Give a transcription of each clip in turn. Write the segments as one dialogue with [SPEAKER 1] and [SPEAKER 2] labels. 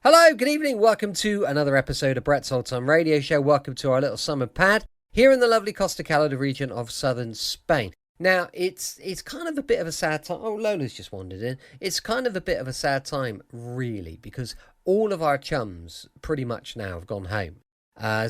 [SPEAKER 1] Hello, good evening. Welcome to another episode of Brett's Old Time Radio Show. Welcome to our little summer pad here in the lovely Costa Calada region of southern Spain. Now, it's kind of a bit of a sad time. Oh, Lola's just wandered in. It's kind of a bit of a sad time, really, because all of our chums pretty much now have gone home.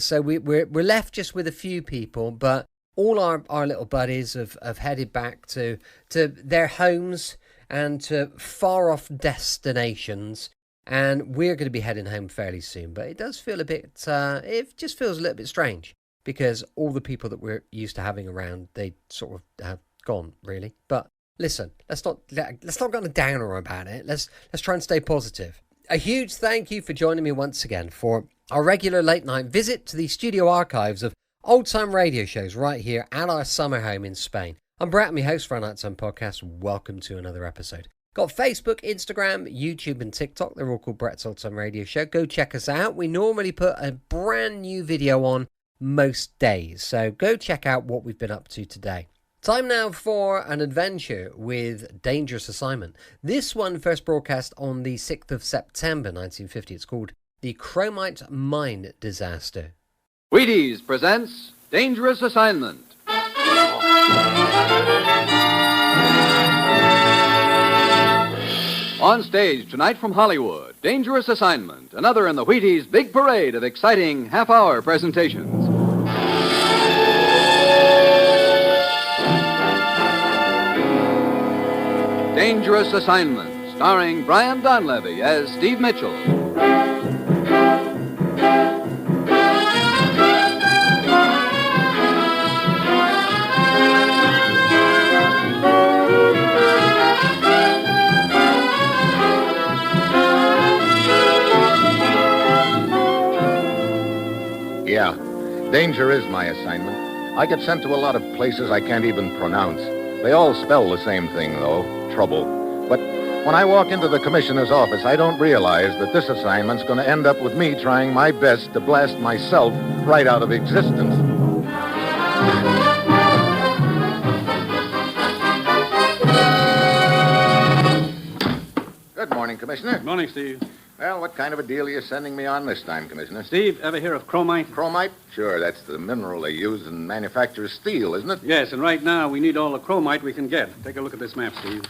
[SPEAKER 1] So we're left just with a few people, but all our little buddies have headed back to their homes and to far off destinations. And we're going to be heading home fairly soon, but it does feel a bit, it just feels a little bit strange because all the people that we're used to having around, they sort of have gone, really. But listen, let's not go on a downer about it. Let's try and stay positive. A huge thank you for joining me once again for our regular late night visit to the studio archives of old time radio shows right here at our summer home in Spain. I'm Brett, my host for our Nighttime Podcast. Welcome to another episode. Got Facebook, Instagram, YouTube and TikTok. They're all called Brett's Old Time Radio Show. Go check us out. We normally put a brand new video on most days. So go check out what we've been up to today. Time now for an adventure with Dangerous Assignment. This one first broadcast on the 6th of September 1950. It's called The Chromite Mine Disaster.
[SPEAKER 2] Wheaties presents Dangerous Assignment. On stage tonight from Hollywood, Dangerous Assignment, another in the Wheaties' big parade of exciting half-hour presentations. Dangerous Assignment, starring Brian Donlevy as Steve Mitchell.
[SPEAKER 3] Yeah, danger is my assignment. I get sent to a lot of places I can't even pronounce. They all spell the same thing, though, trouble. But when I walk into the commissioner's office, I don't realize that this assignment's going to end up with me trying my best to blast myself right out of existence. Good morning, Commissioner.
[SPEAKER 4] Good morning, Steve.
[SPEAKER 3] Well, what kind of a deal are you sending me on this time, Commissioner?
[SPEAKER 4] Steve, ever hear of chromite?
[SPEAKER 3] Chromite? Sure, that's the mineral they use in manufacture steel, isn't it?
[SPEAKER 4] Yes, and right now we need all the chromite we can get. Take a look at this map, Steve.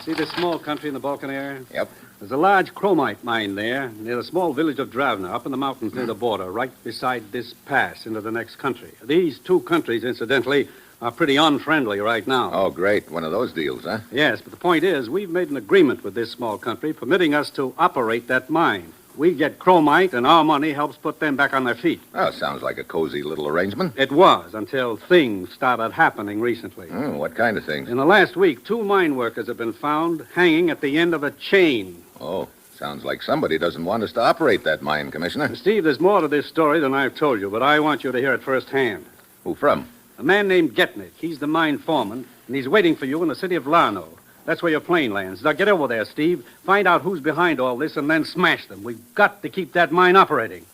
[SPEAKER 4] See this small country in the Balkan area?
[SPEAKER 3] Yep.
[SPEAKER 4] There's a large chromite mine there near the small village of Dravna, up in the mountains near the border, right beside this pass into the next country. These two countries, incidentally, are pretty unfriendly right now.
[SPEAKER 3] Oh, great. One of those deals, huh?
[SPEAKER 4] Yes, but the point is, we've made an agreement with this small country permitting us to operate that mine. We get chromite, and our money helps put them back on their feet.
[SPEAKER 3] Oh, sounds like a cozy little arrangement.
[SPEAKER 4] It was, until things started happening recently.
[SPEAKER 3] What kind of things?
[SPEAKER 4] In the last week, 2 mine workers have been found hanging at the end of a chain.
[SPEAKER 3] Oh, sounds like somebody doesn't want us to operate that mine, Commissioner.
[SPEAKER 4] Steve, there's more to this story than I've told you, but I want you to hear it firsthand.
[SPEAKER 3] Who from?
[SPEAKER 4] A man named Getnick. He's the mine foreman, and he's waiting for you in the city of Larno. That's where your plane lands. Now get over there, Steve. Find out who's behind all this and then smash them. We've got to keep that mine operating.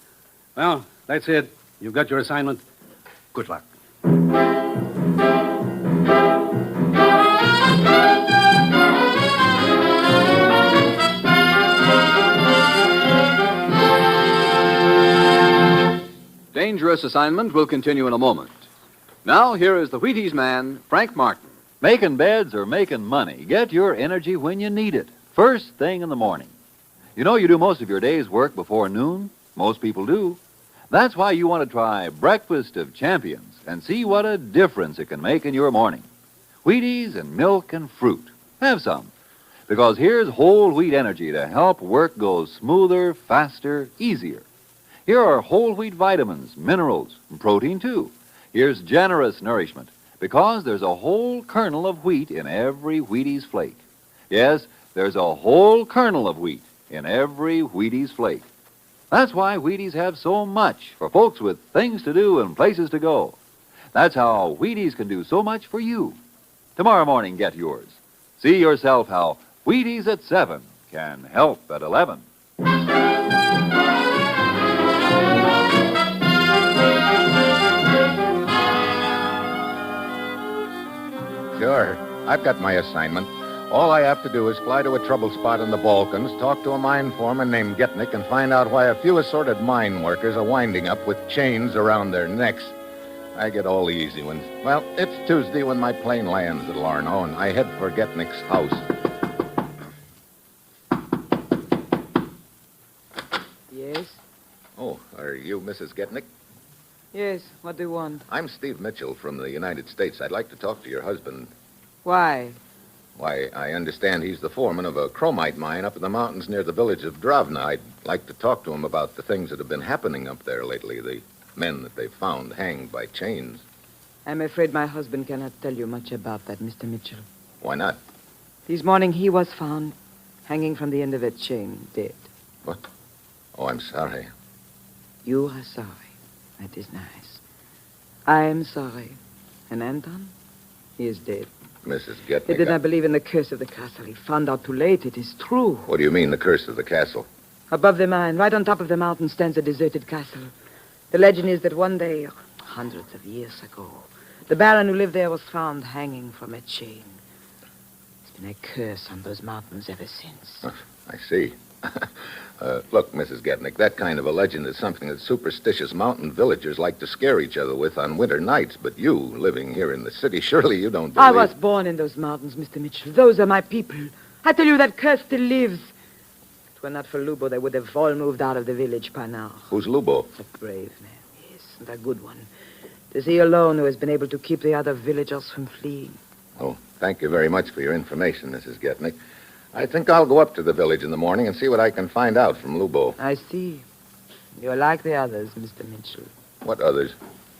[SPEAKER 4] Well, that's it. You've got your assignment. Good luck.
[SPEAKER 2] Dangerous Assignment will continue in a moment. Now, here is the Wheaties man, Frank Martin.
[SPEAKER 5] Making beds or making money, get your energy when you need it. First thing in the morning. You know you do most of your day's work before noon? Most people do. That's why you want to try Breakfast of Champions and see what a difference it can make in your morning. Wheaties and milk and fruit. Have some. Because here's whole wheat energy to help work go smoother, faster, easier. Here are whole wheat vitamins, minerals, and protein too. Here's generous nourishment. Because there's a whole kernel of wheat in every Wheaties flake. Yes, there's a whole kernel of wheat in every Wheaties flake. That's why Wheaties have so much for folks with things to do and places to go. That's how Wheaties can do so much for you. Tomorrow morning, get yours. See yourself how Wheaties at 7 can help at 11.
[SPEAKER 3] Sure. I've got my assignment. All I have to do is fly to a trouble spot in the Balkans, talk to a mine foreman named Getnick, and find out why a few assorted mine workers are winding up with chains around their necks. I get all the easy ones. Well, it's Tuesday when my plane lands at Larno, and I head for Getnick's house.
[SPEAKER 6] Yes?
[SPEAKER 3] Oh, are you Mrs. Getnick?
[SPEAKER 6] Yes, what do you want?
[SPEAKER 3] I'm Steve Mitchell from the United States. I'd like to talk to your husband.
[SPEAKER 6] Why?
[SPEAKER 3] Why, I understand he's the foreman of a Chromite mine up in the mountains near the village of Dravna. I'd like to talk to him about the things that have been happening up there lately, the men that they've found hanged by chains.
[SPEAKER 6] I'm afraid my husband cannot tell you much about that, Mr. Mitchell.
[SPEAKER 3] Why not?
[SPEAKER 6] This morning he was found hanging from the end of a chain, dead.
[SPEAKER 3] What? Oh, I'm sorry.
[SPEAKER 6] You are sorry. That is nice. I am sorry. And Anton? He is dead.
[SPEAKER 3] Mrs. Getnick.
[SPEAKER 6] He did not believe in the curse of the castle. He found out too late. It is true.
[SPEAKER 3] What do you mean, the curse of the castle?
[SPEAKER 6] Above the mine, right on top of the mountain, stands a deserted castle. The legend is that one day, hundreds of years ago, the baron who lived there was found hanging from a chain. There's been a curse on those mountains ever since.
[SPEAKER 3] I see. Look, Mrs. Getnick, that kind of a legend is something that superstitious mountain villagers like to scare each other with on winter nights. But you, living here in the city, surely you don't believe...
[SPEAKER 6] I was born in those mountains, Mr. Mitchell. Those are my people. I tell you, that curse still lives. If it were not for Lubo, they would have all moved out of the village by now.
[SPEAKER 3] Who's Lubo?
[SPEAKER 6] A brave man, yes, and a good one. It is he alone who has been able to keep the other villagers from fleeing.
[SPEAKER 3] Oh, thank you very much for your information, Mrs. Getnick. I think I'll go up to the village in the morning and see what I can find out from Lubo.
[SPEAKER 6] I see. You're like the others, Mr. Mitchell.
[SPEAKER 3] What others?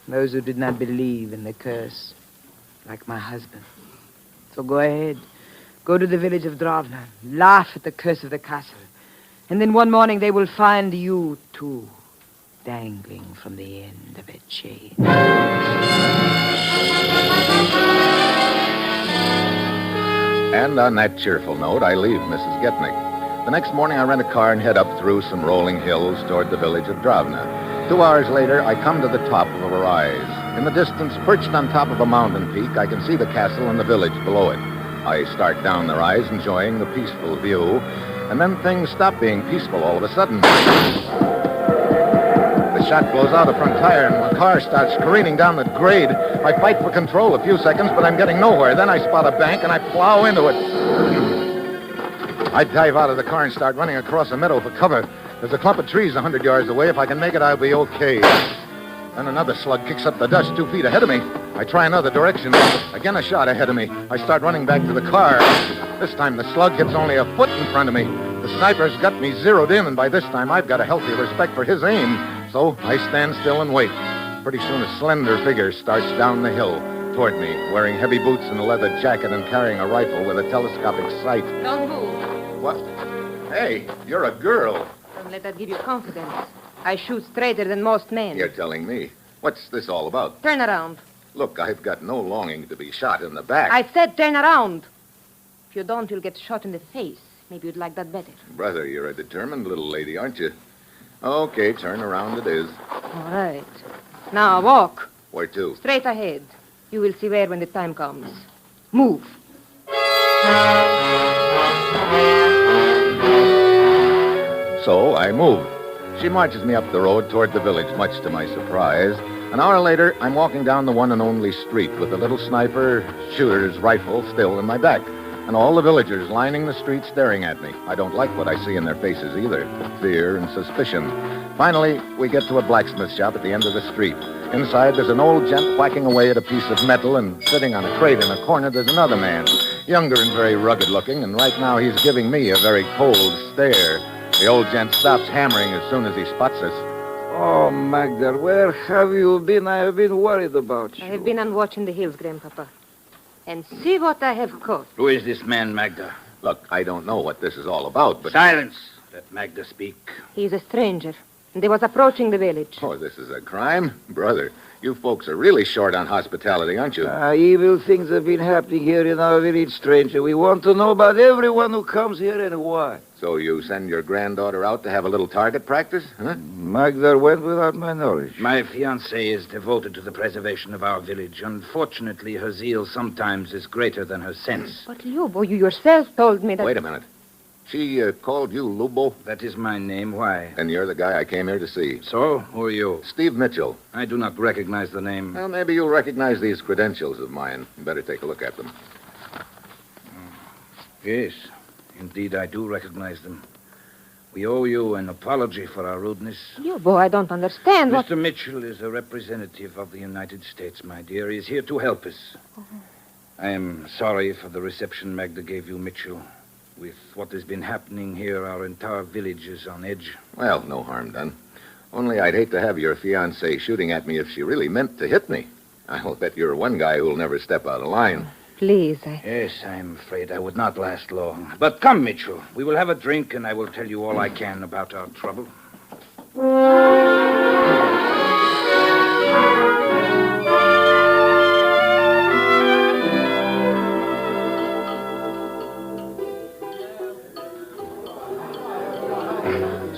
[SPEAKER 6] Those who did not believe in the curse. Like my husband. So go ahead. Go to the village of Dravna. Laugh at the curse of the castle. And then one morning they will find you, too, dangling from the end of a chain.
[SPEAKER 3] And on that cheerful note, I leave Mrs. Getnick. The next morning, I rent a car and head up through some rolling hills toward the village of Dravna. 2 hours later, I come to the top of a rise. In the distance, perched on top of a mountain peak, I can see the castle and the village below it. I start down the rise, enjoying the peaceful view, and then things stop being peaceful all of a sudden. The shot blows out a front tire, and the car starts careening down the grade. I fight for control a few seconds, but I'm getting nowhere. Then I spot a bank, and I plow into it. I dive out of the car and start running across a meadow for cover. There's a clump of trees 100 yards away. If I can make it, I'll be okay. Then another slug kicks up the dust 2 feet ahead of me. I try another direction. Again, a shot ahead of me. I start running back to the car. This time, the slug hits only a foot in front of me. The sniper's got me zeroed in, and by this time, I've got a healthy respect for his aim. So I stand still and wait. Pretty soon, a slender figure starts down the hill toward me, wearing heavy boots and a leather jacket and carrying a rifle with a telescopic sight.
[SPEAKER 7] Don't move.
[SPEAKER 3] What? Hey, you're a girl.
[SPEAKER 7] Don't let that give you confidence. I shoot straighter than most men.
[SPEAKER 3] You're telling me. What's this all about?
[SPEAKER 7] Turn around.
[SPEAKER 3] Look, I've got no longing to be shot in the back.
[SPEAKER 7] I said turn around. If you don't, you'll get shot in the face. Maybe you'd like that better.
[SPEAKER 3] Brother, you're a determined little lady, aren't you? Okay, turn around it is.
[SPEAKER 7] All right. Now walk.
[SPEAKER 3] Where to?
[SPEAKER 7] Straight ahead. You will see where when the time comes. Move.
[SPEAKER 3] So I move. She marches me up the road toward the village, much to my surprise. An hour later, I'm walking down the one and only street with the little sniper shooter's rifle still in my back, and all the villagers lining the street staring at me. I don't like what I see in their faces either, fear and suspicion. Finally, we get to a blacksmith shop at the end of the street. Inside, there's an old gent whacking away at a piece of metal, and sitting on a crate in a corner, there's another man, younger and very rugged-looking, and right now he's giving me a very cold stare. The old gent stops hammering as soon as he spots us.
[SPEAKER 8] Oh, Magda, where have you been? I have been worried about you.
[SPEAKER 7] I have been on watch in the hills, Grandpapa. And see what I have caught.
[SPEAKER 8] Who is this man, Magda?
[SPEAKER 3] Look, I don't know what this is all about, but...
[SPEAKER 8] Silence. Let Magda speak.
[SPEAKER 7] He is a stranger, and he was approaching the village.
[SPEAKER 3] Oh, this is a crime? Brother, You folks are really short on hospitality, aren't you?
[SPEAKER 8] Evil things have been happening here in our village, stranger. We want to know about everyone who comes here and why.
[SPEAKER 3] So you send your granddaughter out to have a little target practice, huh?
[SPEAKER 8] Magda went without my knowledge.
[SPEAKER 9] My fiancée is devoted to the preservation of our village. Unfortunately, her zeal sometimes is greater than her sense.
[SPEAKER 7] But, Lubo, you yourself told me that...
[SPEAKER 3] Wait a minute. She called you Lubo?
[SPEAKER 9] That is my name. Why?
[SPEAKER 3] And you're the guy I came here to see.
[SPEAKER 9] So? Who are you?
[SPEAKER 3] Steve Mitchell.
[SPEAKER 9] I do not recognize the name.
[SPEAKER 3] Well, maybe you'll recognize these credentials of mine. You better take a look at them.
[SPEAKER 9] Yes, indeed, I do recognize them. We owe you an apology for our rudeness.
[SPEAKER 7] Lubo, I don't understand what...
[SPEAKER 9] Mr. Mitchell is a representative of the United States, my dear. He is here to help us. I am sorry for the reception Magda gave you, Mitchell. With what has been happening here, our entire village is on edge.
[SPEAKER 3] Well, no harm done. Only I'd hate to have your fiancée shooting at me if she really meant to hit me. I'll bet you're one guy who'll never step out of line.
[SPEAKER 7] Please,
[SPEAKER 9] Yes, I'm afraid I would not last long. But come, Mitchell. We will have a drink, and I will tell you all I can about our trouble.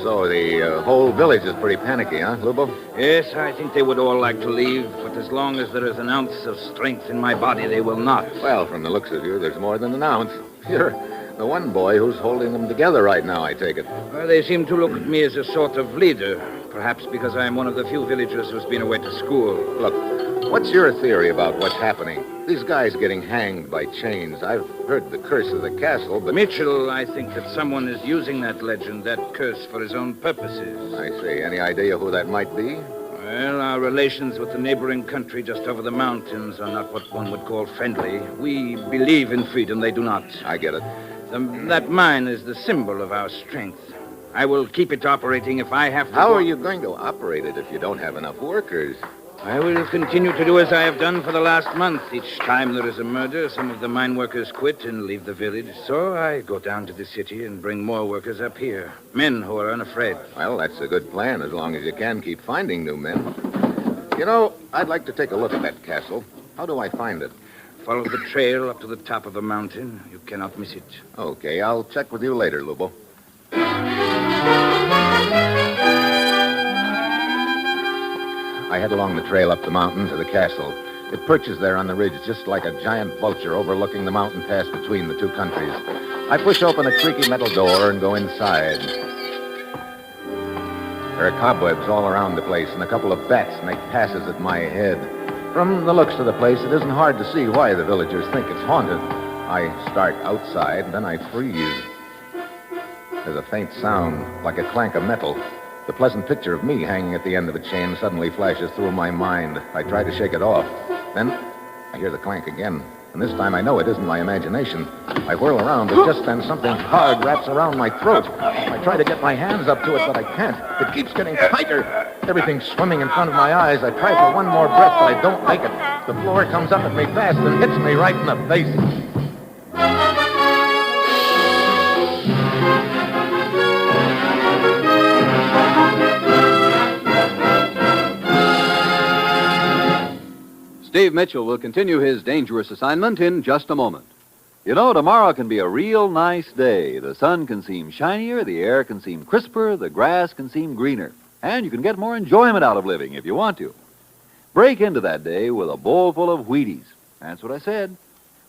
[SPEAKER 3] So the whole village is pretty panicky, huh, Lubo?
[SPEAKER 9] Yes, I think they would all like to leave, but as long as there is an ounce of strength in my body, they will not.
[SPEAKER 3] Well, from the looks of you, there's more than an ounce. You're the one boy who's holding them together right now, I take it.
[SPEAKER 9] Well, they seem to look at me as a sort of leader, perhaps because I am one of the few villagers who's been away to school.
[SPEAKER 3] Look, what's your theory about what's happening? These guys getting hanged by chains. I've heard the curse of the castle, but...
[SPEAKER 9] Mitchell, I think that someone is using that legend, that curse, for his own purposes.
[SPEAKER 3] I see. Any idea who that might be?
[SPEAKER 9] Well, our relations with the neighboring country just over the mountains are not what one would call friendly. We believe in freedom. They do not.
[SPEAKER 3] I get it.
[SPEAKER 9] That mine is the symbol of our strength. I will keep it operating if I have to.
[SPEAKER 3] How are you going to operate it if you don't have enough workers?
[SPEAKER 9] I will continue to do as I have done for the last month. Each time there is a murder, some of the mine workers quit and leave the village. So I go down to the city and bring more workers up here. Men who are unafraid.
[SPEAKER 3] Well, that's a good plan, as long as you can keep finding new men. You know, I'd like to take a look at that castle. How do I find it?
[SPEAKER 9] Follow the trail up to the top of a mountain. You cannot miss it.
[SPEAKER 3] Okay, I'll check with you later, Lubo. I head along the trail up the mountain to the castle. It perches there on the ridge just like a giant vulture overlooking the mountain pass between the two countries. I push open a creaky metal door and go inside. There are cobwebs all around the place, and a couple of bats make passes at my head. From the looks of the place, it isn't hard to see why the villagers think it's haunted. I start outside, then I freeze. There's a faint sound, like a clank of metal. The pleasant picture of me hanging at the end of a chain suddenly flashes through my mind. I try to shake it off. Then I hear the clank again, and this time I know it isn't my imagination. I whirl around, but just then something hard wraps around my throat. I try to get my hands up to it, but I can't. It keeps getting tighter. Everything's swimming in front of my eyes. I try for one more breath, but I don't make it. The floor comes up at me fast and hits me right in the face.
[SPEAKER 2] Steve Mitchell will continue his dangerous assignment in just a moment.
[SPEAKER 5] You know, tomorrow can be a real nice day. The sun can seem shinier, the air can seem crisper, the grass can seem greener. And you can get more enjoyment out of living if you want to. Break into that day with a bowl full of Wheaties. That's what I said.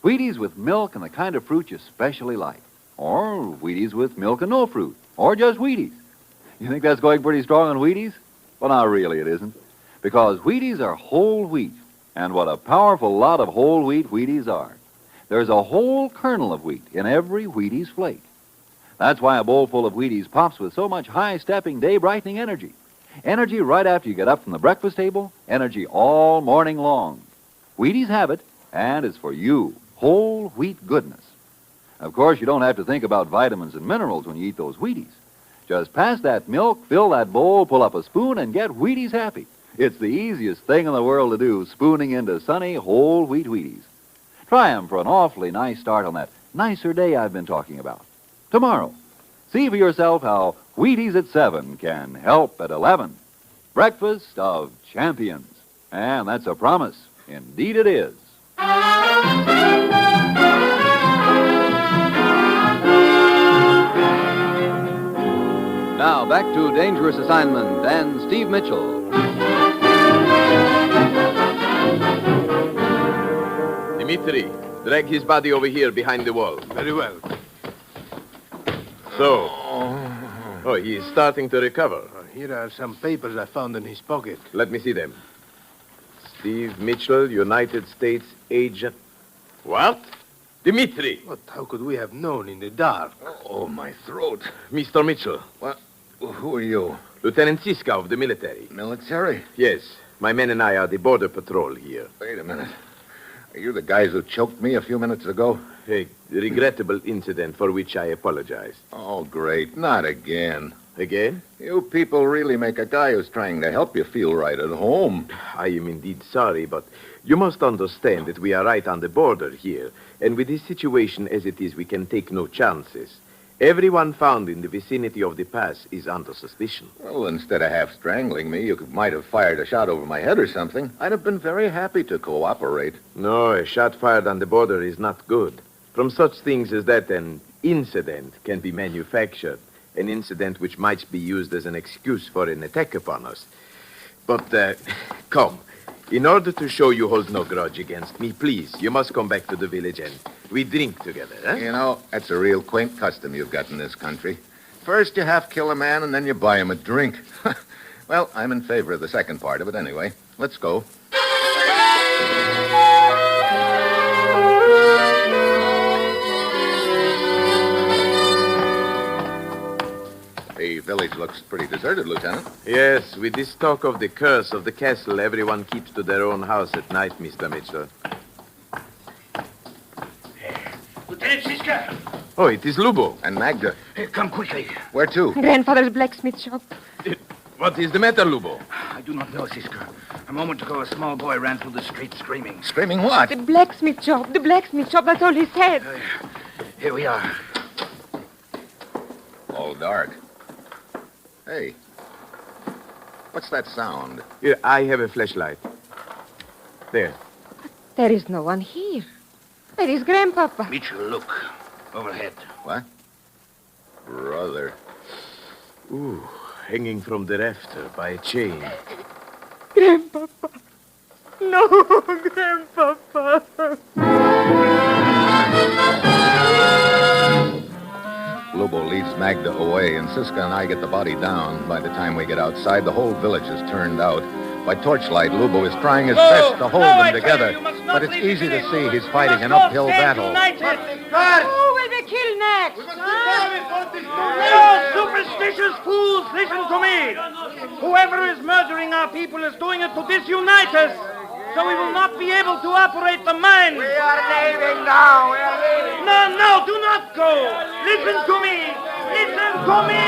[SPEAKER 5] Wheaties with milk and the kind of fruit you especially like. Or Wheaties with milk and no fruit. Or just Wheaties. You think that's going pretty strong on Wheaties? Well, now, really, it isn't. Because Wheaties are whole wheat. And what a powerful lot of whole wheat Wheaties are. There's a whole kernel of wheat in every Wheaties flake. That's why a bowl full of Wheaties pops with so much high-stepping, day-brightening energy. Energy right after you get up from the breakfast table. Energy all morning long. Wheaties have it, and it's for you. Whole wheat goodness. Of course, you don't have to think about vitamins and minerals when you eat those Wheaties. Just pass that milk, fill that bowl, pull up a spoon, and get Wheaties happy. It's the easiest thing in the world to do, spooning into sunny, whole wheat Wheaties. Try 'em for an awfully nice start on that nicer day I've been talking about. Tomorrow, see for yourself how Wheaties at 7 can help at 11. Breakfast of champions. And that's a promise. Indeed it is.
[SPEAKER 2] Now back to Dangerous Assignment and Steve Mitchell.
[SPEAKER 10] Dimitri, drag his body over here behind the wall.
[SPEAKER 11] Very well.
[SPEAKER 10] So. Oh, he is starting to recover.
[SPEAKER 11] Here are some papers I found in his pocket.
[SPEAKER 10] Let me see them. Steve Mitchell, United States agent. What? Dimitri!
[SPEAKER 11] What? How could we have known in the dark?
[SPEAKER 10] Oh, my throat. Mr. Mitchell.
[SPEAKER 3] What? Who are you?
[SPEAKER 10] Lieutenant Siska of the military.
[SPEAKER 3] Military?
[SPEAKER 10] Yes. My men and I are the border patrol here.
[SPEAKER 3] Wait a minute. Are you the guys who choked me a few minutes ago?
[SPEAKER 10] A regrettable incident for which I apologize.
[SPEAKER 3] Oh, great. Not again.
[SPEAKER 10] Again?
[SPEAKER 3] You people really make a guy who's trying to help you feel right at home.
[SPEAKER 10] I am indeed sorry, but you must understand that we are right on the border here. And with this situation as it is, we can take no chances. Everyone found in the vicinity of the pass is under suspicion.
[SPEAKER 3] Well, instead of half strangling me, you might have fired a shot over my head or something. I'd have been very happy to cooperate.
[SPEAKER 10] No, a shot fired on the border is not good. From such things as that, an incident can be manufactured. An incident which might be used as an excuse for an attack upon us. But, come. In order to show you hold no grudge against me, please, you must come back to the village and we drink together, huh?
[SPEAKER 3] You know, that's a real quaint custom you've got in this country. First you half kill a man and then you buy him a drink. Well, I'm in favor of the second part of it anyway. Let's go. The village looks pretty deserted, Lieutenant.
[SPEAKER 10] Yes, with this talk of the curse of the castle, everyone keeps to their own house at night, Mr. Mitchell.
[SPEAKER 9] Lieutenant Siska!
[SPEAKER 10] Oh, it is Lubo.
[SPEAKER 3] And Magda.
[SPEAKER 9] Come quickly.
[SPEAKER 3] Where to?
[SPEAKER 7] Grandfather's blacksmith shop.
[SPEAKER 10] What is the matter, Lubo?
[SPEAKER 9] I do not know, Siska. A moment ago, a small boy ran through the street screaming.
[SPEAKER 3] Screaming what?
[SPEAKER 7] The blacksmith shop. The blacksmith shop. That's all he said.
[SPEAKER 9] Here we are.
[SPEAKER 3] All dark. Hey. What's that sound?
[SPEAKER 10] Here, I have a flashlight. There.
[SPEAKER 7] There is no one here. Where is Grandpapa?
[SPEAKER 9] Mitchell, look. Overhead.
[SPEAKER 3] What? Brother.
[SPEAKER 10] Ooh, hanging from the rafter by a chain.
[SPEAKER 7] Grandpapa. No, Grandpapa.
[SPEAKER 3] Lubo leads Magda away, and Siska and I get the body down. By the time we get outside, the whole village is turned out. By torchlight, Lubo is trying his best to hold them together. But it's easy to see he's fighting an uphill battle.
[SPEAKER 7] Who will be killed next?
[SPEAKER 12] You superstitious fools, listen to me. Whoever is murdering our people is doing it to disunite us. So we will not be able to operate the mine.
[SPEAKER 8] We are leaving now. We are leaving.
[SPEAKER 12] No, do not go. Listen to me. Listen to me.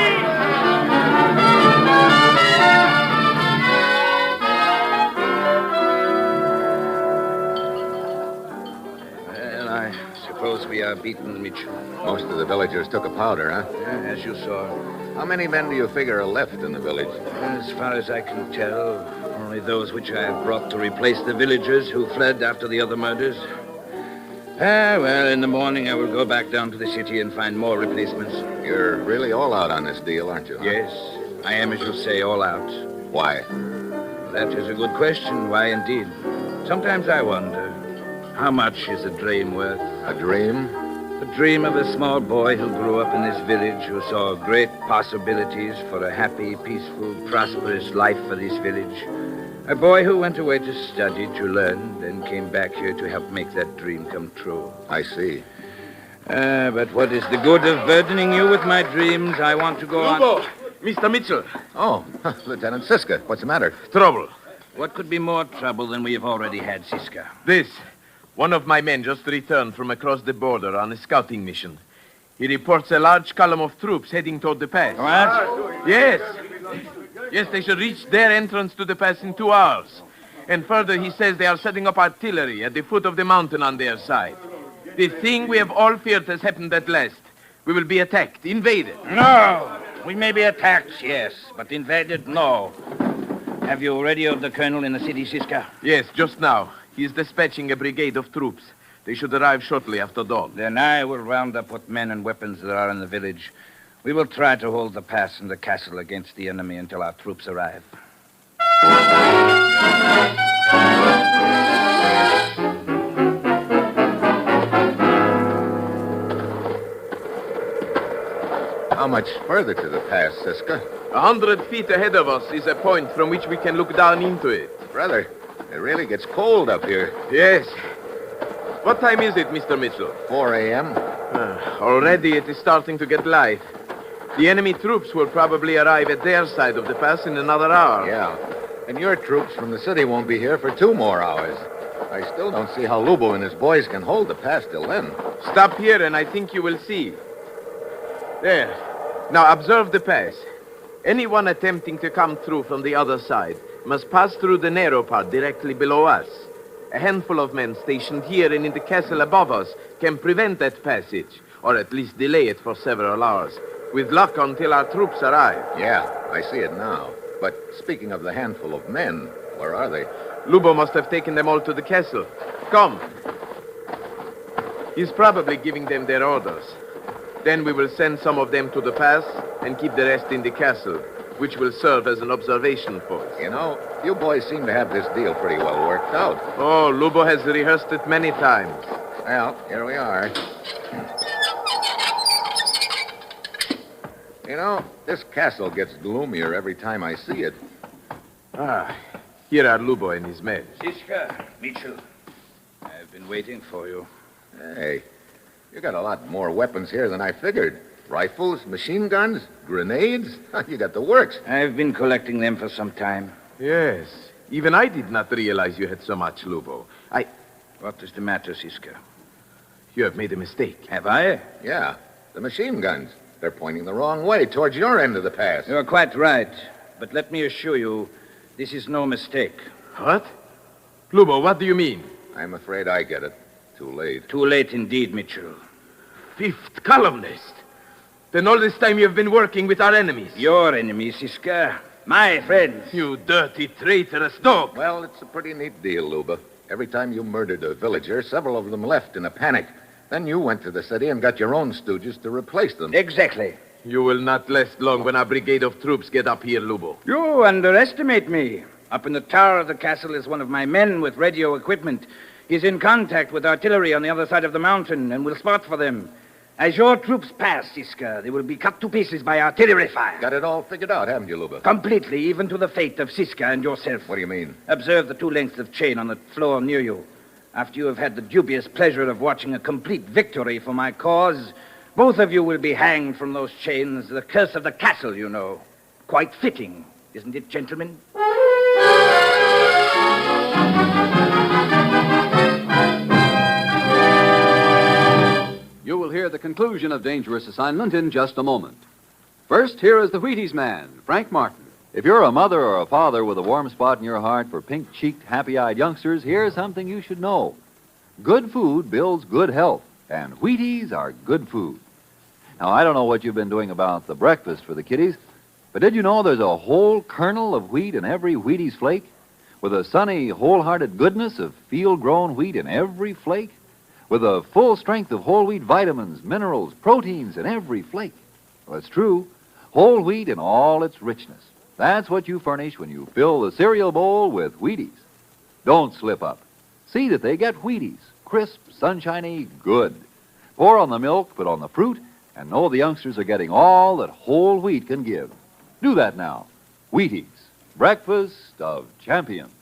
[SPEAKER 9] Well, I suppose we are beaten, Mitchell.
[SPEAKER 3] Most of the villagers took a powder, huh?
[SPEAKER 9] Yeah, as you saw.
[SPEAKER 3] How many men do you figure are left in the village?
[SPEAKER 9] As far as I can tell, only those which I have brought to replace the villagers who fled after the other murders. Well, in the morning I will go back down to the city and find more replacements.
[SPEAKER 3] You're really all out on this deal, aren't you? Huh?
[SPEAKER 9] Yes, I am, as you say, all out.
[SPEAKER 3] Why?
[SPEAKER 9] That is a good question. Why, indeed? Sometimes I wonder, how much is a dream worth?
[SPEAKER 3] A dream?
[SPEAKER 9] The dream of a small boy who grew up in this village, who saw great possibilities for a happy, peaceful, prosperous life for this village. A boy who went away to study, to learn, then came back here to help make that dream come true.
[SPEAKER 3] I see.
[SPEAKER 9] But what is the good of burdening you with my dreams? I want to go on...
[SPEAKER 10] Lubo! Mr. Mitchell.
[SPEAKER 3] Oh, Lieutenant Siska. What's the matter?
[SPEAKER 10] Trouble.
[SPEAKER 9] What could be more trouble than we have already had, Siska?
[SPEAKER 10] This. One of my men just returned from across the border on a scouting mission. He reports a large column of troops heading toward the pass.
[SPEAKER 9] What?
[SPEAKER 10] Yes. Yes, they should reach their entrance to the pass in 2 hours. And further, he says they are setting up artillery at the foot of the mountain on their side. The thing we have all feared has happened at last. We will be attacked, invaded.
[SPEAKER 12] No. We may be attacked, yes, but invaded, no.
[SPEAKER 9] Have you radioed the colonel in the city, Siska?
[SPEAKER 10] Yes, just now. He is dispatching a brigade of troops. They should arrive shortly after dawn.
[SPEAKER 9] Then I will round up what men and weapons there are in the village. We will try to hold the pass and the castle against the enemy until our troops arrive.
[SPEAKER 3] How much further to the pass, Siska?
[SPEAKER 10] 100 feet ahead of us is a point from which we can look down into it.
[SPEAKER 3] Brother, it really gets cold up here.
[SPEAKER 10] Yes. What time is it, Mr. Mitchell?
[SPEAKER 3] 4 a.m.
[SPEAKER 10] Already it is starting to get light. The enemy troops will probably arrive at their side of the pass in another hour.
[SPEAKER 3] Yeah. And your troops from the city won't be here for 2 more hours. I still don't see how Lubo and his boys can hold the pass till then.
[SPEAKER 10] Stop here and I think you will see. There. Now observe the pass. Anyone attempting to come through from the other side must pass through the narrow part directly below us. A handful of men stationed here and in the castle above us can prevent that passage, or at least delay it for several hours, with luck until our troops arrive.
[SPEAKER 3] Yeah, I see it now. But speaking of the handful of men, where are they?
[SPEAKER 10] Lubo must have taken them all to the castle. Come. He's probably giving them their orders. Then we will send some of them to the pass and keep the rest in the castle, which will serve as an observation post.
[SPEAKER 3] You know, you boys seem to have this deal pretty well worked out.
[SPEAKER 10] Oh, Lubo has rehearsed it many times.
[SPEAKER 3] Well, here we are. You know, this castle gets gloomier every time I see it.
[SPEAKER 10] Here are Lubo and his men.
[SPEAKER 9] Siska, Mitchell, I've been waiting for you.
[SPEAKER 3] Hey, you got a lot more weapons here than I figured. Rifles, machine guns, grenades. You got the works.
[SPEAKER 9] I've been collecting them for some time.
[SPEAKER 10] Yes. Even I did not realize you had so much, Lubo.
[SPEAKER 9] What is the matter, Siska?
[SPEAKER 10] You have made a mistake.
[SPEAKER 9] Have I?
[SPEAKER 3] Yeah, the machine guns. They're pointing the wrong way, towards your end of the pass.
[SPEAKER 9] You're quite right. But let me assure you, this is no mistake.
[SPEAKER 10] What? Lubo, what do you mean?
[SPEAKER 3] I'm afraid I get it. Too late.
[SPEAKER 9] Too late indeed, Mitchell.
[SPEAKER 10] 5th columnist. Then all this time you've been working with our enemies.
[SPEAKER 9] Your enemies, Siska. My friends.
[SPEAKER 10] You dirty, traitorous dog.
[SPEAKER 3] Well, it's a pretty neat deal, Luba. Every time you murdered a villager, several of them left in a panic. Then you went to the city and got your own stooges to replace them.
[SPEAKER 9] Exactly.
[SPEAKER 10] You will not last long when our brigade of troops get up here, Lubo.
[SPEAKER 9] You underestimate me. Up in the tower of the castle is one of my men with radio equipment. He's in contact with artillery on the other side of the mountain and will spot for them. As your troops pass, Siska, they will be cut to pieces by artillery fire.
[SPEAKER 3] Got it all figured out, haven't you, Luba?
[SPEAKER 9] Completely, even to the fate of Siska and yourself.
[SPEAKER 3] What do you mean?
[SPEAKER 9] Observe the 2 lengths of chain on the floor near you. After you have had the dubious pleasure of watching a complete victory for my cause, both of you will be hanged from those chains. The curse of the castle, you know. Quite fitting, isn't it, gentlemen?
[SPEAKER 2] You will hear the conclusion of Dangerous Assignment in just a moment. First, here is the Wheaties man, Frank Martin.
[SPEAKER 5] If you're a mother or a father with a warm spot in your heart for pink-cheeked, happy-eyed youngsters, here's something you should know. Good food builds good health, and Wheaties are good food. Now, I don't know what you've been doing about the breakfast for the kiddies, but did you know there's a whole kernel of wheat in every Wheaties flake? With a sunny, wholehearted goodness of field-grown wheat in every flake? With a full strength of whole wheat vitamins, minerals, proteins in every flake? Well, it's true. Whole wheat in all its richness. That's what you furnish when you fill the cereal bowl with Wheaties. Don't slip up. See that they get Wheaties. Crisp, sunshiny, good. Pour on the milk, put on the fruit, and know the youngsters are getting all that whole wheat can give. Do that now. Wheaties. Breakfast of champions.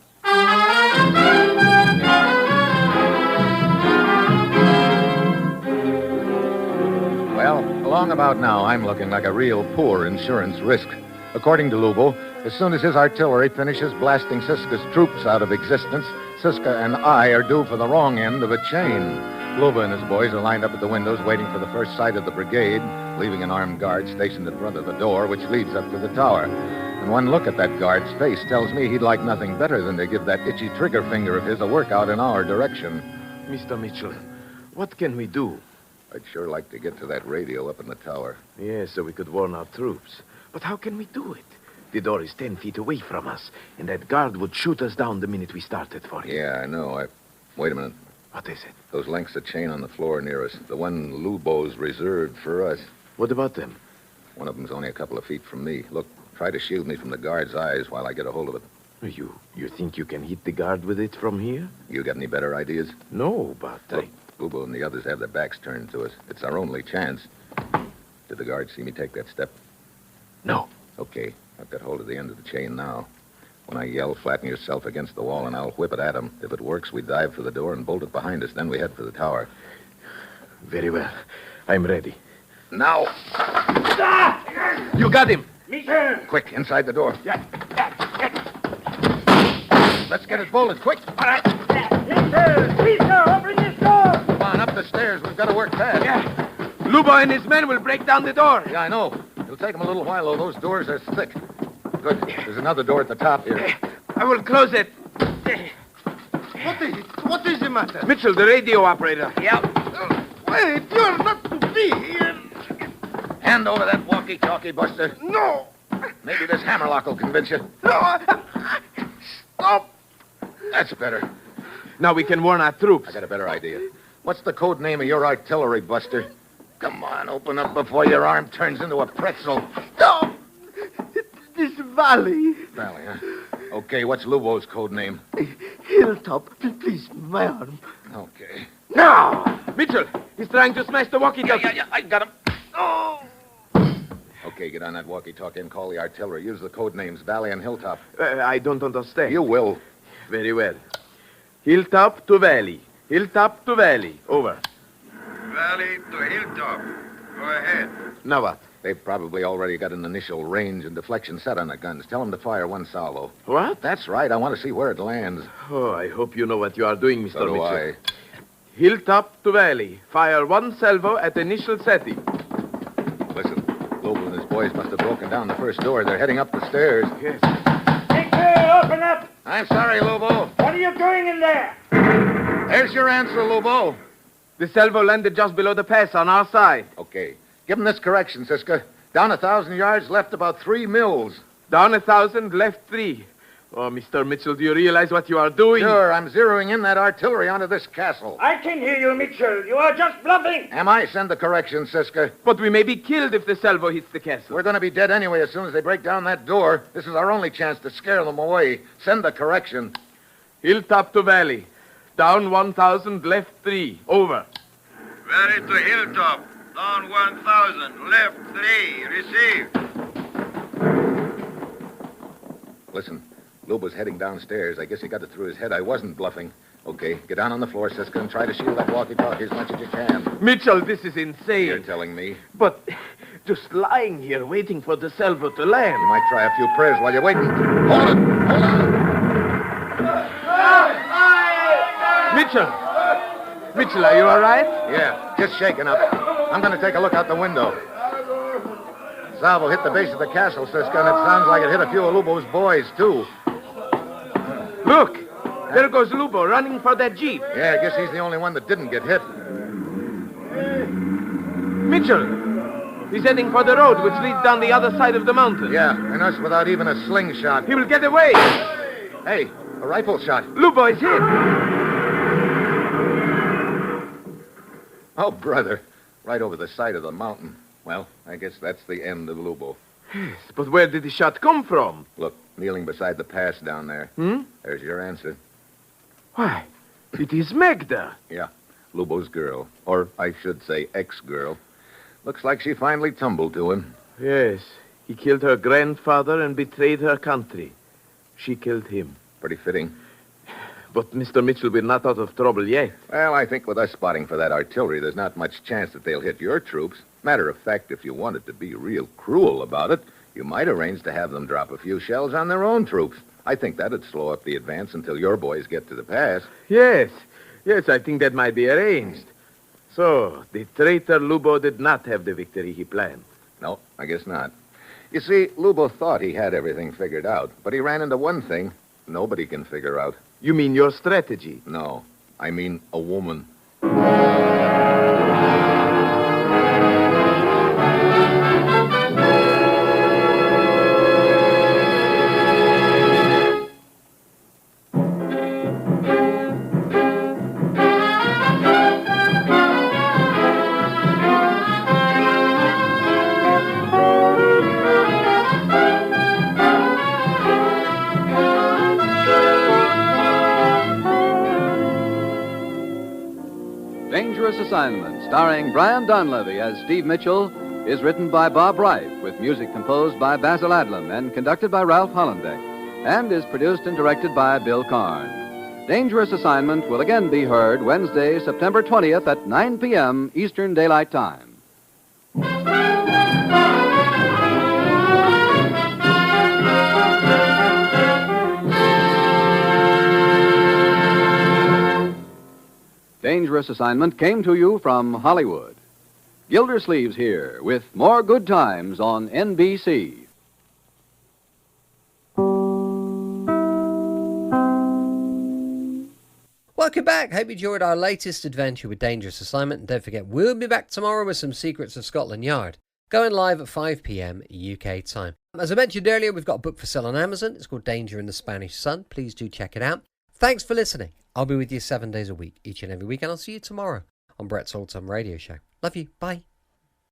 [SPEAKER 3] Well, along about now, I'm looking like a real poor insurance risk. According to Lubo, as soon as his artillery finishes blasting Siska's troops out of existence, Siska and I are due for the wrong end of a chain. Luba and his boys are lined up at the windows waiting for the first sight of the brigade, leaving an armed guard stationed in front of the door, which leads up to the tower. And one look at that guard's face tells me he'd like nothing better than to give that itchy trigger finger of his a workout in our direction.
[SPEAKER 10] Mr. Mitchell, what can we do?
[SPEAKER 3] I'd sure like to get to that radio up in the tower.
[SPEAKER 10] Yes, so we could warn our troops. But how can we do it? The door is 10 feet away from us, and that guard would shoot us down the minute we started for it.
[SPEAKER 3] Yeah, I know. Wait a minute.
[SPEAKER 10] What is it?
[SPEAKER 3] Those lengths of chain on the floor near us. The one Lubo's reserved for us.
[SPEAKER 10] What about them?
[SPEAKER 3] One of them's only a couple of feet from me. Look, try to shield me from the guard's eyes while I get a hold of it.
[SPEAKER 10] You think you can hit the guard with it from here?
[SPEAKER 3] You got any better ideas?
[SPEAKER 10] No, but
[SPEAKER 3] Look, Lubo and the others have their backs turned to us. It's our only chance. Did the guard see me take that step?
[SPEAKER 10] No.
[SPEAKER 3] Okay, I've got hold of the end of the chain now. When I yell, flatten yourself against the wall, and I'll whip it at him. If it works, we dive for the door and bolt it behind us. Then we head for the tower.
[SPEAKER 10] Very well. I'm ready.
[SPEAKER 3] Now!
[SPEAKER 10] You got him!
[SPEAKER 12] Michel!
[SPEAKER 3] Quick, inside the door.
[SPEAKER 12] Yeah.
[SPEAKER 3] Let's get it bolted, quick.
[SPEAKER 12] All right. Please, sir, open this door.
[SPEAKER 3] Come on, up the stairs. We've got to work fast.
[SPEAKER 12] Yeah. Lubo and his men will break down the door.
[SPEAKER 3] Yeah, I know. It'll take them a little while, though. Those doors are thick. Good. There's another door at the top here.
[SPEAKER 12] I will close it.
[SPEAKER 11] What is it? What is the matter?
[SPEAKER 12] Mitchell, the radio operator.
[SPEAKER 11] Yeah. Wait, you're not to be here.
[SPEAKER 3] Hand over that walkie-talkie, Buster.
[SPEAKER 11] No.
[SPEAKER 3] Maybe this hammerlock will convince you.
[SPEAKER 11] No. Stop.
[SPEAKER 3] That's better.
[SPEAKER 10] Now we can warn our troops.
[SPEAKER 3] I got a better idea. What's the code name of your artillery, Buster? Come on, open up before your arm turns into a pretzel.
[SPEAKER 11] Stop. This valley.
[SPEAKER 3] Valley, huh? Okay, what's Lubo's code name?
[SPEAKER 11] Hilltop. Please, my arm.
[SPEAKER 3] Okay.
[SPEAKER 12] Now! Mitchell, he's trying to smash the walkie-talkie.
[SPEAKER 3] Yeah, I got him.
[SPEAKER 11] Oh.
[SPEAKER 3] Okay, get on that walkie-talkie and call the artillery. Use the code names, Valley and Hilltop.
[SPEAKER 10] I don't understand.
[SPEAKER 3] You will.
[SPEAKER 10] Very well. Hilltop to valley. Hilltop to valley. Over.
[SPEAKER 13] Valley to hilltop. Go ahead.
[SPEAKER 10] Now what?
[SPEAKER 3] They've probably already got an initial range and deflection set on the guns. Tell them to fire one salvo.
[SPEAKER 10] What?
[SPEAKER 3] That's right. I want to see where it lands.
[SPEAKER 10] Oh, I hope you know what you are doing, Mr.
[SPEAKER 3] So do
[SPEAKER 10] Mitchell.
[SPEAKER 3] I.
[SPEAKER 10] Hilltop to valley. Fire one salvo at initial setting.
[SPEAKER 3] Listen, Lobo and his boys must have broken down the first door. They're heading up the stairs.
[SPEAKER 10] Yes.
[SPEAKER 12] Take care, open up.
[SPEAKER 3] I'm sorry, Lobo.
[SPEAKER 12] What are you doing in there?
[SPEAKER 3] There's your answer, Lobo.
[SPEAKER 10] The salvo landed just below the pass on our side.
[SPEAKER 3] Okay. Give him this correction, Siska. Down 1,000 yards, left about 3 mills.
[SPEAKER 10] Down 1,000, left 3. Oh, Mr. Mitchell, do you realize what you are doing?
[SPEAKER 3] Sure, I'm zeroing in that artillery onto this castle.
[SPEAKER 12] I can hear you, Mitchell. You are just bluffing.
[SPEAKER 3] Am I? Send the correction, Siska.
[SPEAKER 10] But we may be killed if the salvo hits the castle.
[SPEAKER 3] We're going to be dead anyway as soon as they break down that door. This is our only chance to scare them away. Send the correction.
[SPEAKER 10] Hilltop to valley. Down 1,000, left 3. Over.
[SPEAKER 13] Valley to hilltop. Down 1,000. Left 3. Received.
[SPEAKER 3] Listen, Luba's heading downstairs. I guess he got it through his head. I wasn't bluffing. Okay, get down on the floor, Siska, and try to shield that walkie-talkie as much as you can.
[SPEAKER 10] Mitchell, this is insane.
[SPEAKER 3] You're telling me.
[SPEAKER 10] But just lying here waiting for the salvo to land.
[SPEAKER 3] You might try a few prayers while you're waiting. Hold it! Hold on!
[SPEAKER 10] Mitchell! Mitchell, are you all right?
[SPEAKER 3] Yeah, just shaking up. I'm going to take a look out the window. Salvo hit the base of the castle, Siska, and it sounds like it hit a few of Lubo's boys, too.
[SPEAKER 10] Look! There goes Lubo running for that jeep.
[SPEAKER 3] Yeah, I guess he's the only one that didn't get hit.
[SPEAKER 10] Mitchell! He's heading for the road which leads down the other side of the mountain.
[SPEAKER 3] Yeah, and us without even a slingshot.
[SPEAKER 10] He will get away.
[SPEAKER 3] Hey, a rifle shot.
[SPEAKER 10] Lubo is hit.
[SPEAKER 3] Oh, brother. Right over the side of the mountain. Well, I guess that's the end of Lubo.
[SPEAKER 10] Yes, but where did the shot come from?
[SPEAKER 3] Look, kneeling beside the pass down there. There's your answer.
[SPEAKER 10] Why, it is Magda.
[SPEAKER 3] Yeah, Lubo's girl. Or I should say ex-girl. Looks like she finally tumbled to him.
[SPEAKER 10] Yes, he killed her grandfather and betrayed her country. She killed him.
[SPEAKER 3] Pretty fitting.
[SPEAKER 10] But Mr. Mitchell, we're not out of trouble yet.
[SPEAKER 3] Well, I think with us spotting for that artillery, there's not much chance that they'll hit your troops. Matter of fact, if you wanted to be real cruel about it, you might arrange to have them drop a few shells on their own troops. I think that'd slow up the advance until your boys get to the pass.
[SPEAKER 10] Yes, I think that might be arranged. So, the traitor Lubo did not have the victory he planned.
[SPEAKER 3] No, I guess not. You see, Lubo thought he had everything figured out, but he ran into one thing nobody can figure out.
[SPEAKER 10] You mean your strategy?
[SPEAKER 3] No, I mean a woman.
[SPEAKER 2] Assignment, starring Brian Donlevy as Steve Mitchell, is written by Bob Reif, with music composed by Basil Adlam and conducted by Ralph Hollenbeck, and is produced and directed by Bill Karn. Dangerous Assignment will again be heard Wednesday, September 20th at 9 p.m. Eastern Daylight Time. Dangerous Assignment came to you from Hollywood. Gildersleeves here with more good times on NBC.
[SPEAKER 1] Welcome back. Hope you enjoyed our latest adventure with Dangerous Assignment. And don't forget, we'll be back tomorrow with some Secrets of Scotland Yard, going live at 5 p.m. UK time. As I mentioned earlier, we've got a book for sale on Amazon. It's called Danger in the Spanish Sun. Please do check it out. Thanks for listening. I'll be with you 7 days a week, each and every week, and I'll see you tomorrow on Brett's Old Time Radio Show. Love you. Bye.